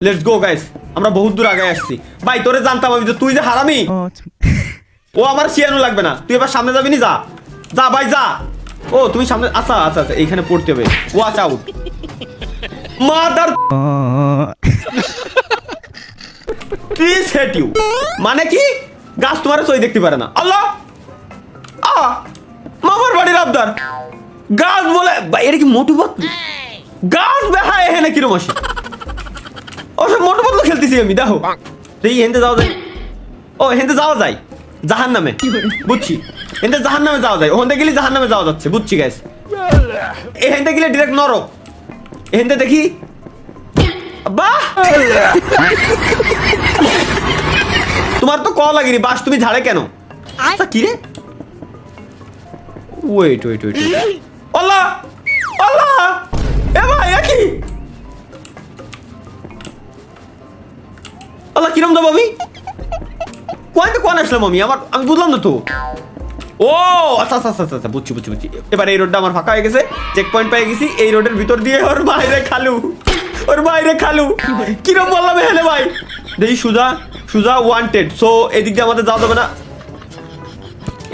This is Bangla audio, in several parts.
লেটস গো গাইস, আমরা বহুত দূর আগে আসছি ভাই। তোরে জানতাম আমি যে তুই যে হারামি। ও আমার শিয়ানো লাগবে না, তুই এবার সামনে যাবি নি, যা যা ভাই যা। ও তুমি সামনে, আচ্ছা আচ্ছা আচ্ছা, এইখানে পড়তে হবে। Watch out mother please hate you. মানে কি গাছ তোমার সই দেখতে পারে না? আল্লাহ মামার বাড়ির আবদার গাছ বলে ভাই, এটা কি মোটু পাতলু গাছ বেহায় এখানে কিরম আসে? ওসব মোটু পাতলু খেলতেছি আমি, দেখো দেখি হেনতে যাওয়া যায়। ও হেনতে যাওয়া যায় জাহান নামে, বুঝছি। হেনতে জাহান নামে যাওয়া যায়, ওখানে গেলে জাহান নামে যাওয়া যাচ্ছে, বুঝছি গাইস। এখানতে গেলে ডিরেক্ট নরক। এখানতে দেখি বাহ, তোমার তো কল লাগেনি বাস, তুমি ঝাড়ে কেন? আচ্ছা কি রে, ওয়েট ওয়েট ওয়েট, আল্লাহ আল্লাহ, এ ভাই একই আল্লাহ, কিরম যাবো আমি? কোন আসলাম আমি? আমি বুঝলাম না তো। ও আচ্ছা আচ্ছা আচ্ছা আচ্ছা, বুঝছি বুঝছি বুঝছি। এবার এই রোডটা আমার ফাঁকা হয়ে গেছে, চেক পয়েন্ট পেয়ে গেছি। এই রোডের ভিতর দিয়ে ওর বাইরে খালু, ওর বাইরে খালু, কিরম বললাম এখানে ভাই। দেখি সুজা সুজা ওয়ান্টেড। সো এদিক দিয়ে আমাদের যাওয়া যাবে না,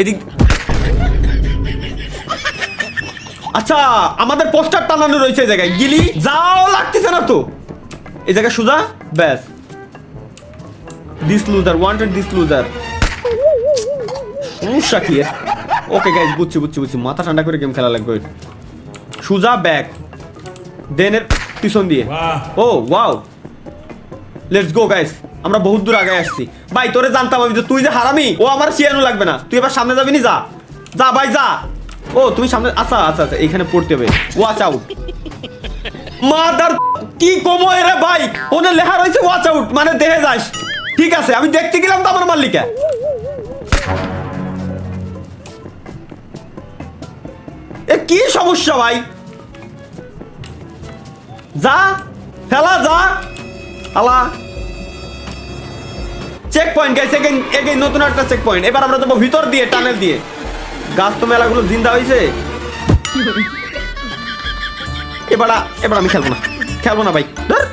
এদিক। আচ্ছা আমাদের পোস্টার টানানো রয়েছে এই জায়গায়, গিলি যাও লাগতেছে না তো। এই জায়গায় সুজা, ব্যাস। This loser wanted, this loser. সমস্যা কি? ওকে গাইস, বুঝছি বুঝছি বুঝছি, মাথা ঠান্ডা করে গেম খেলা লাগবে। সুজা ব্যাক, দেনের পিছন দিয়ে। ও ওয়াও, লেটস গো গাইস, আমরা বহুত দূর আগে আসছি ভাই। তোরে জানতাম আমি যে তুই যে হারামি। ও আমার শিয়ানো লাগবে না, তুই এবার সামনে যাবি নি, যা যা ভাই যা। ও তুমি সামনে, আচ্ছা আচ্ছা আচ্ছা, এইখানে পড়তে হবে। ওয়াচ আউট মাদার, কি কমো এরে ভাই, ওনে লেখা রয়েছে ওয়াচ আউট, মানে দেখে যাস। ঠিক আছে আমি দেখতে গেলাম তো আমার মাল্লিকা। এ কি সমস্যা ভাই, যা খেলা যা আলা। চেক পয়েন্ট গাইস, এগেইন নতুন একটা চেক পয়েন্ট। এবার আমরা যাবো ভিতর দিয়ে, টানেল দিয়ে। গাছ তো মেলাগুলো জিন্দা হয়েছে। এবার আমি খেলবো না ভাই, ধর।